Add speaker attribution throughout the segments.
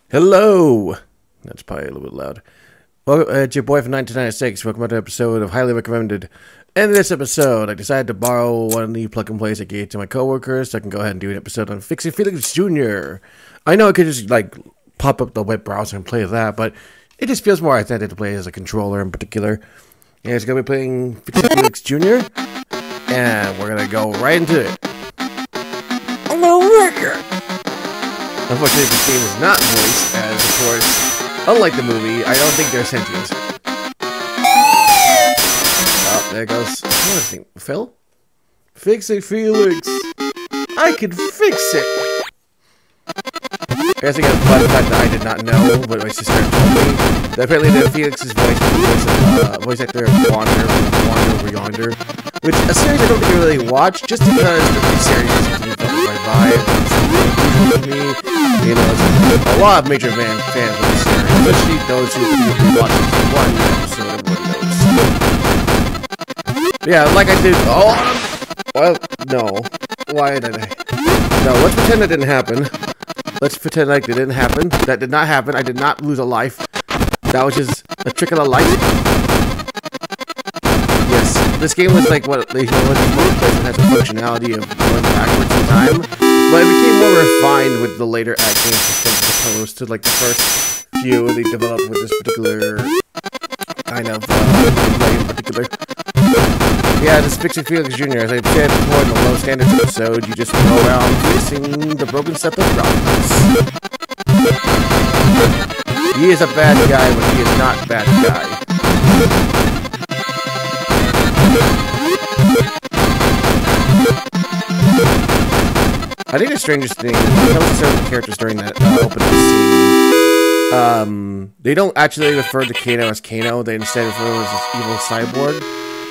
Speaker 1: Hello! That's probably a little bit loud. Well, it's your boy from 1996. Welcome to an episode of Highly Recommended. And in this episode, I decided to borrow one of the plug-and-plays I gave to my coworkers so I can go ahead and do an episode on Fixing Felix Jr. I know I could just, pop up the web browser and play that, but it just feels more authentic to play as a controller in particular. And it's going to be playing Fixing Felix Jr. And we're going to go right into it. Hello, Ricker! Unfortunately, this game is not voiced, as, of course, unlike the movie, I don't think they're sentient. Oh, there goes. What is his name? Phil? Fix it, Felix! I can fix it! I guess I got a fun fact that I did not know, but my sister told me. That apparently the Felix's voice was voice actor of Wander Over Yonder, which a series I don't think I really watched, just because the series just didn't fuck with my vibe. Me, you know, a lot of major fans of the series, especially those who watched one episode, everyone knows. Yeah, like I did. Oh, well, no. Why did I? No, let's pretend that didn't happen. Let's pretend like it didn't happen. That did not happen. I did not lose a life. That was just a trick of the light. Yes, this game was like what they show in the place that has the functionality of going backwards in time, but it became more refined with the later AtGames systems as opposed to like the first few they developed with this particular kind of gameplay in particular. Yeah, this Fixing Felix Jr. As I said before in the low standards episode, you just go around fixing the broken set of problems. He is a bad guy when he is not a bad guy. I think the strangest thing is certain characters during that opening scene. They don't actually refer to Kano as Kano. They instead refer to him as this evil cyborg.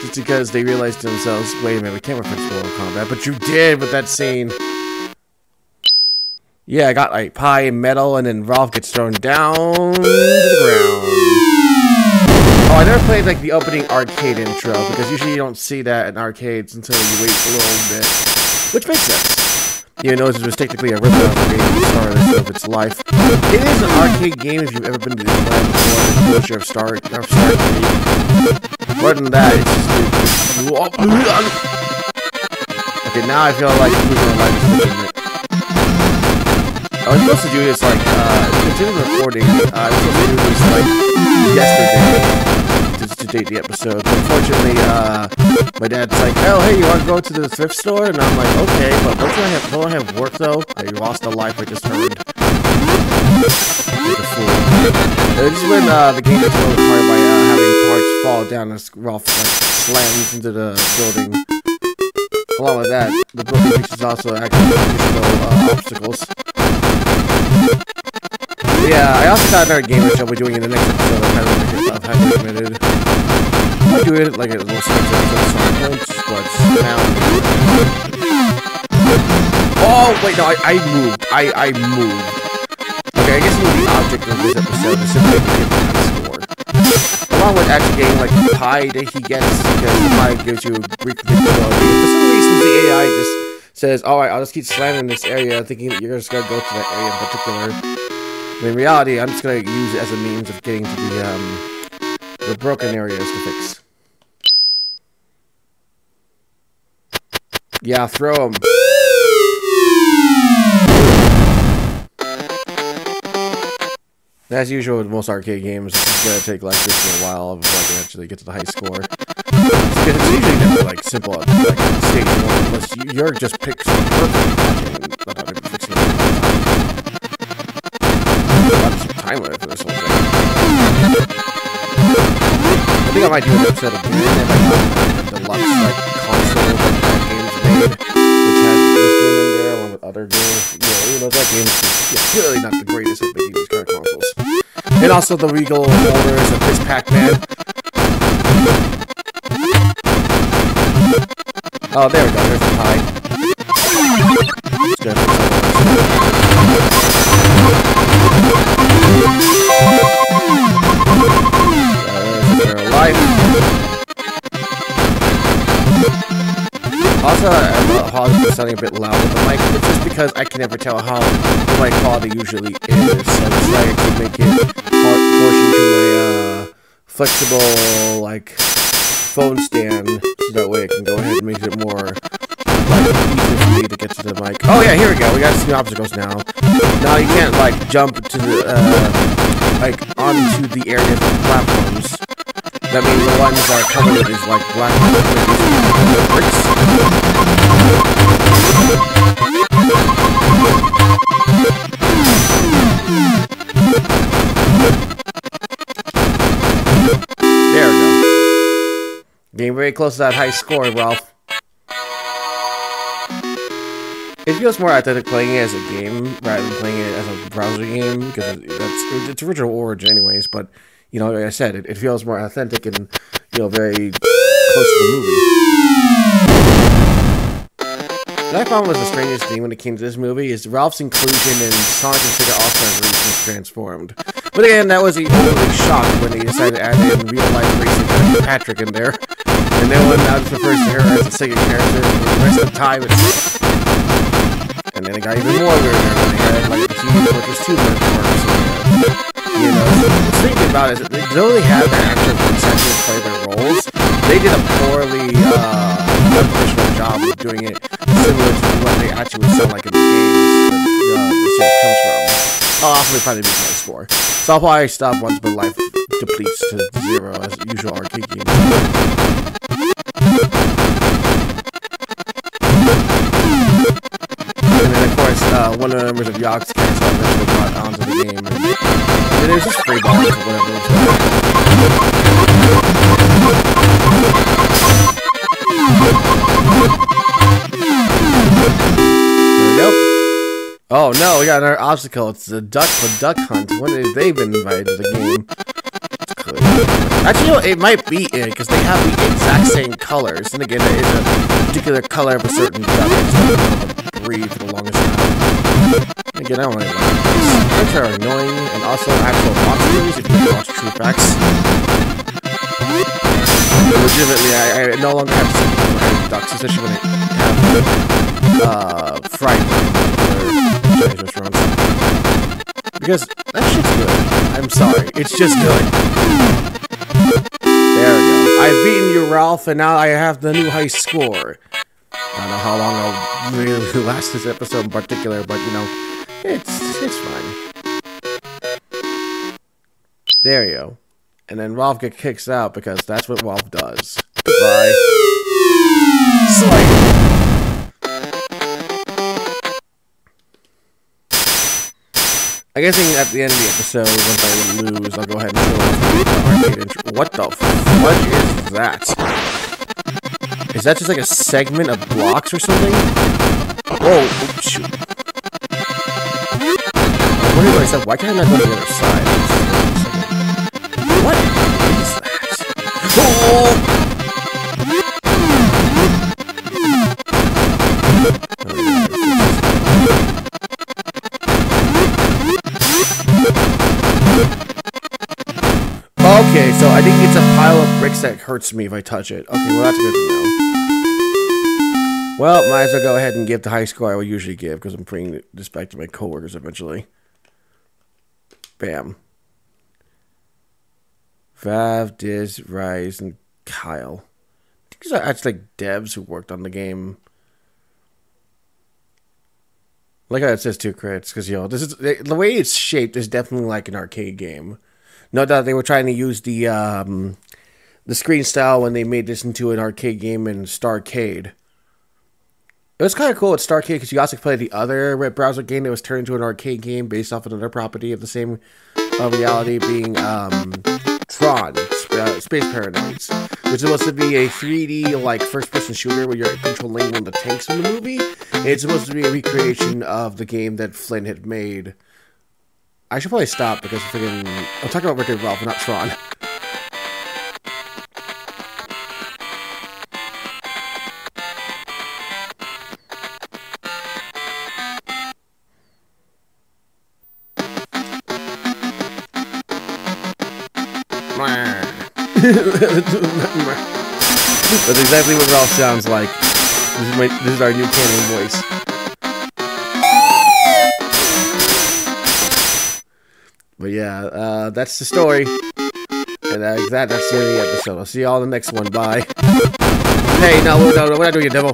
Speaker 1: Just because they realized to themselves, wait a minute, we can't refer to Mortal Kombat, but you did with that scene. Yeah, I got like pie and metal, and then Ralph gets thrown down to the ground. Oh, I never played like the opening arcade intro, because usually you don't see that in arcades until you wait a little bit. Which makes sense. Even though this was technically a rip-off of the game start of its life. It is an arcade game if you've ever been to the land before the closure of Star More than that, it's just... Okay, now I feel like losing a life is legitimate. I was supposed to do this, continue recording. I was supposed to do this, yesterday, to date the episode. But unfortunately, my dad's like, oh, hey, you want to go to the thrift store? And I'm like, okay, but don't I have work, though? I lost a life I just heard. Like a fool. This is when, the game gets really hard by, having parts fall down as Ralph, slams into the building. Along with that, the building features also actually additional, obstacles. Yeah, I also got another game which I'll be doing in the next episode of Highly Recommended. I'll do it like a little section of some points, but now... Oh, wait, no, I moved. I moved. Okay, I guess the object of this episode is simply to get the high score. Along with actually getting, like, the pie that he gets, because the pie gives you Greek predictability. For some reason, the AI just says, alright, I'll just keep slamming this area, thinking that you're just gonna go to that area in particular. But in reality, I'm just gonna use it as a means of getting to the broken areas to fix. Yeah, throw them. As usual with most arcade games, it's gonna take like this a while before I can actually get to the high score. Because it's usually never like simple at like stage 1, unless you're just picked perfect without even fixing it. Some time limit for this whole thing. I think I might do an episode of the deluxe console that games made, which has this game in there along with other games. You know that game is really not the greatest at making these kind of consoles. And also the Regal holders of this Pac-Man. Oh, there we go. There's the pie. There's life. Also, I apologize for sounding a bit loud with the mic. It's just because I can never tell how my quality usually is. So I decided to make it portion to my flexible like phone stand, so that way I can go ahead and make it more easier for me to get to the mic. Oh yeah, here we go. We got some obstacles now. Now you can't like jump to the like onto the area of the platforms. That means the ones that are covered is like black bricks. There we go. Getting very close to that high score, Ralph. It feels more authentic playing it as a game rather than playing it as a browser game, because that's its original origin anyways, but you know, like I said, it feels more authentic and, you know, very close to the movie. What I found was the strangest thing when it came to this movie is Ralph's inclusion in Sonic and Sega All-Star Racing Transformed. But again, that was the only shock when they decided to add in real-life racing Patrick in there. And no one now just refers to her as a Sega character for the rest of the time. And then it got even more weird when they had like the TV Fortress 2 networks. You know, the thing about it is that though they have their actual voice actors to play their roles, they did a poorly unprofessional job of doing it similar to what they actually would sound like in the games that the series comes from. I'll also probably be high score. So I'll probably stop once my life depletes to 0 as usual arcade games. And then, of course, one of the members of Yogg's cast eventually got onto the game. And there's just free balls or whatever. There we go. Oh no, we got another obstacle. It's the duck for duck hunt. When have they been invited to the game? Actually, you know, it might be it, because they have the exact same colors. And again, there is a particular color of a certain duck. Breed for the longest time. Again, I don't really like this. Ducks are annoying, and also actual monsters if you watch True Facts. Legitimately, I no longer have sympathy for ducks, especially when they have fried Chinese restaurants. Because that shit's good. I'm sorry, it's just good. There we go. I've beaten you, Ralph, and now I have the new high score. I don't know how long I'll really last this episode in particular, but you know, it's fine. There you go. And then Ralph gets kicked out because that's what Ralph does. Goodbye. Slay. I guess at the end of the episode, once I lose, I'll go ahead and show the arcade intro. What the fudge is that? Is that just like a segment of blocks or something? Whoa, oh, shoot. I wonder to myself, why can't I not go to the other side? What is that? Oh! Okay, so I think it's a pile of bricks that hurts me if I touch it. Okay, well that's good to know. Well, might as well go ahead and give the high score I would usually give, because I'm bringing this back to my coworkers eventually. Bam. Vav, Diz, Rise, and Kyle. These are actually like devs who worked on the game. Like how it says 2 crits, because you know this is the way it's shaped is definitely like an arcade game. No doubt they were trying to use the screen style when they made this into an arcade game in Starcade. It was kind of cool at Starcade because you also play the other web browser game that was turned into an arcade game based off another property of the same reality, being Tron, Space Paranoids, which is supposed to be a 3D like first-person shooter where you're controlling one of the tanks in the movie. It's supposed to be a recreation of the game that Flynn had made. I should probably stop because I'm talking about Wreck-It Ralph, not Tron. That's exactly what Ralph sounds like. This is our new canon voice. But yeah, that's the story. And that's the end of the episode. I'll see you all in the next one. Bye. Hey, no, we're not doing a demo.